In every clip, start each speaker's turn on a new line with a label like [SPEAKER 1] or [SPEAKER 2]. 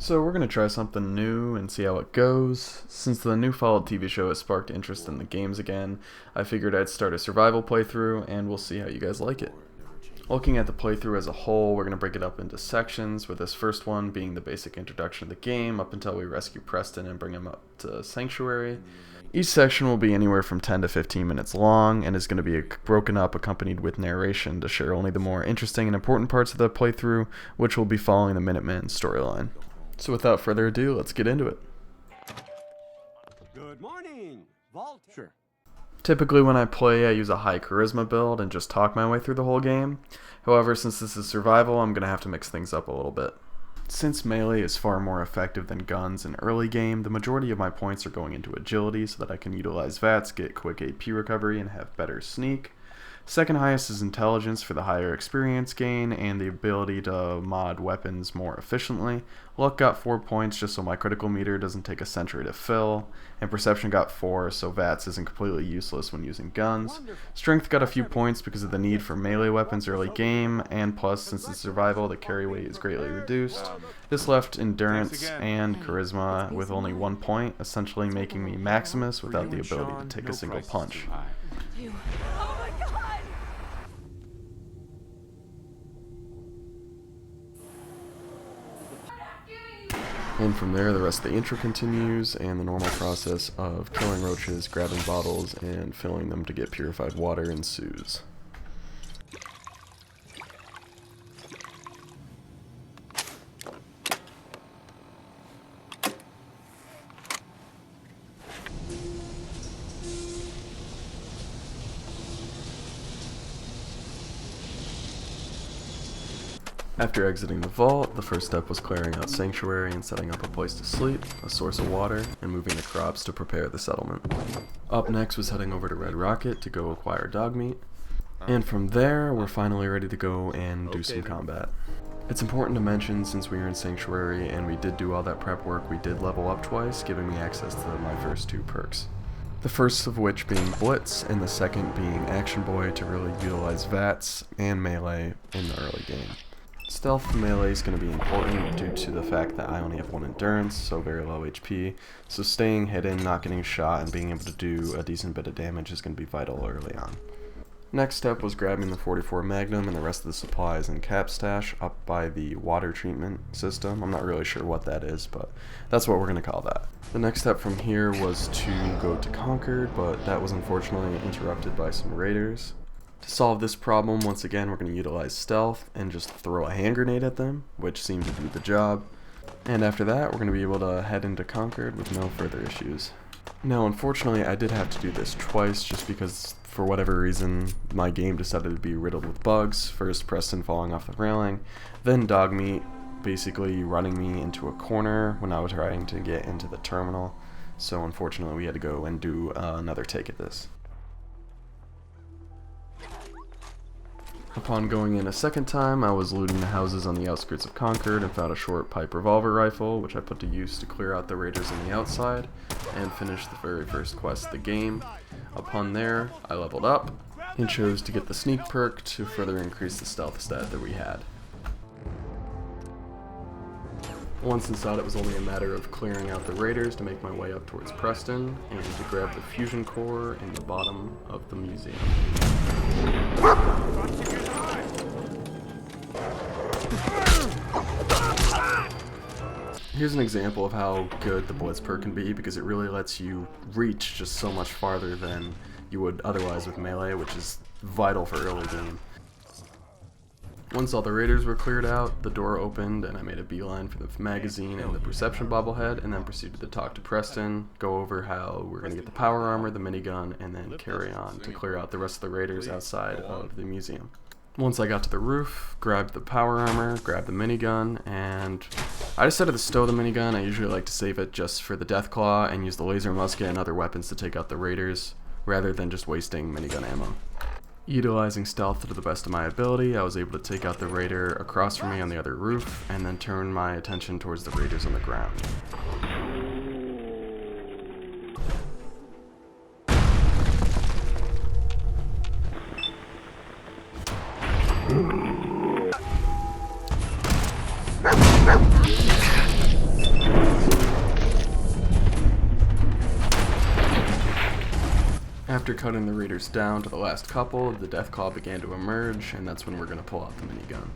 [SPEAKER 1] So we're going to try something new and see how it goes. Since the new Fallout TV show has sparked interest in the games again, I figured I'd start a survival playthrough and we'll see how you guys like it. Looking at the playthrough as a whole, we're going to break it up into sections, with this first one being the basic introduction of the game up until we rescue Preston and bring him up to Sanctuary. Each section will be anywhere from 10 to 15 minutes long and is going to be broken up accompanied with narration to share only the more interesting and important parts of the playthrough, which will be following the Minuteman storyline. So without further ado, let's get into it.
[SPEAKER 2] Good morning, Vault. Sure.
[SPEAKER 1] Typically when I play, I use a high charisma build and just talk my way through the whole game. However, since this is survival, I'm going to have to mix things up a little bit. Since melee is far more effective than guns in early game, the majority of my points are going into agility so that I can utilize VATS, get quick AP recovery, and have better sneak. Second highest is intelligence for the higher experience gain and the ability to mod weapons more efficiently. Luck got 4 points just so my critical meter doesn't take a century to fill, and perception got 4 so VATS isn't completely useless when using guns. Strength got a few points because of the need for melee weapons early game, and plus since it's survival the carry weight is greatly reduced. This left endurance and charisma with only 1 point, essentially making me Maximus without the ability to take a single punch.
[SPEAKER 3] Oh my god!
[SPEAKER 1] And from there, the rest of the intro continues, and the normal process of killing roaches, grabbing bottles, and filling them to get purified water ensues. After exiting the vault, the first step was clearing out Sanctuary and setting up a place to sleep, a source of water, and moving the crops to prepare the settlement. Up next was heading over to Red Rocket to go acquire dog meat, and from there we're finally ready to go and do some combat. It's important to mention, since we are in Sanctuary and we did do all that prep work, we did level up twice, giving me access to my first 2 perks. The first of which being Blitz, and the second being Action Boy to really utilize VATS and melee in the early game. Stealth melee is going to be important due to the fact that I only have 1 endurance, so very low HP, so staying hidden, not getting shot, and being able to do a decent bit of damage is going to be vital early on. Next step was grabbing the 44 Magnum and the rest of the supplies in Cap Stash up by the water treatment system. I'm not really sure what that is, but that's what we're going to call that. The next step from here was to go to Concord, but that was unfortunately interrupted by some raiders. To solve this problem, once again, we're going to utilize stealth and just throw a hand grenade at them, which seemed to do the job. And after that, we're going to be able to head into Concord with no further issues. Now, unfortunately, I did have to do this twice just because, for whatever reason, my game decided to be riddled with bugs. First, Preston falling off the railing, then Dogmeat basically running me into a corner when I was trying to get into the terminal. So, unfortunately, we had to go and do another take at this. Upon going in a second time, I was looting the houses on the outskirts of Concord and found a short pipe revolver rifle, which I put to use to clear out the raiders on the outside and finish the very first quest of the game. Upon there, I leveled up and chose to get the sneak perk to further increase the stealth stat that we had. Once inside, it was only a matter of clearing out the raiders to make my way up towards Preston and to grab the fusion core in the bottom of the museum. Here's an example of how good the Blitz perk can be, because it really lets you reach just so much farther than you would otherwise with melee, which is vital for early game. Once all the raiders were cleared out, the door opened and I made a beeline for the magazine and the perception bobblehead, and then proceeded to talk to Preston, go over how we're going to get the power armor, the minigun, and then carry on to clear out the rest of the raiders outside of the museum. Once I got to the roof, grabbed the power armor, grabbed the minigun, and I decided to stow the minigun. I usually like to save it just for the Deathclaw and use the laser musket and other weapons to take out the raiders, rather than just wasting minigun ammo. Utilizing stealth to the best of my ability, I was able to take out the raider across from me on the other roof, and then turn my attention towards the raiders on the ground. After cutting the raiders down to the last couple, the death claw began to emerge, and that's when we're going to pull out the minigun.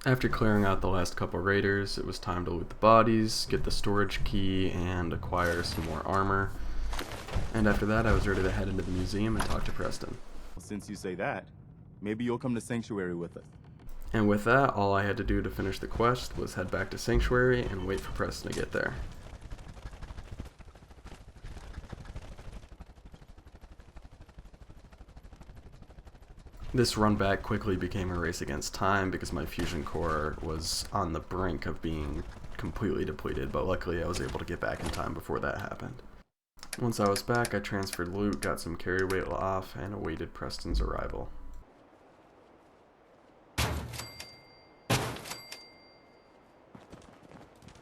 [SPEAKER 1] After clearing out the last couple raiders, it was time to loot the bodies, get the storage key, and acquire some more armor. And after that, I was ready to head into the museum and talk to Preston.
[SPEAKER 4] Since you say that, maybe you'll come to Sanctuary with us.
[SPEAKER 1] And with that, all I had to do to finish the quest was head back to Sanctuary and wait for Preston to get there. This run back quickly became a race against time because my fusion core was on the brink of being completely depleted, but luckily I was able to get back in time before that happened. Once I was back, I transferred loot, got some carry weight off, and awaited Preston's arrival.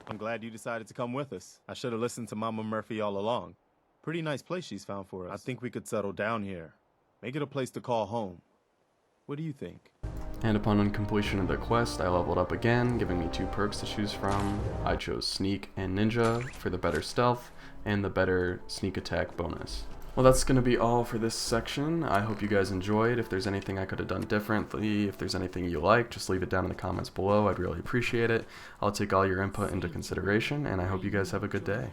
[SPEAKER 4] I'm glad you decided to come with us. I should have listened to Mama Murphy all along. Pretty nice place she's found for us. I think we could settle down here. Make it a place to call home. What do you think?
[SPEAKER 1] And upon completion of the quest, I leveled up again, giving me 2 perks to choose from. I chose Sneak and Ninja for the better stealth and the better sneak attack bonus. Well, that's going to be all for this section. I hope you guys enjoyed. If there's anything I could have done differently, if there's anything you like, just leave it down in the comments below. I'd really appreciate it. I'll take all your input into consideration, and I hope you guys have a good day.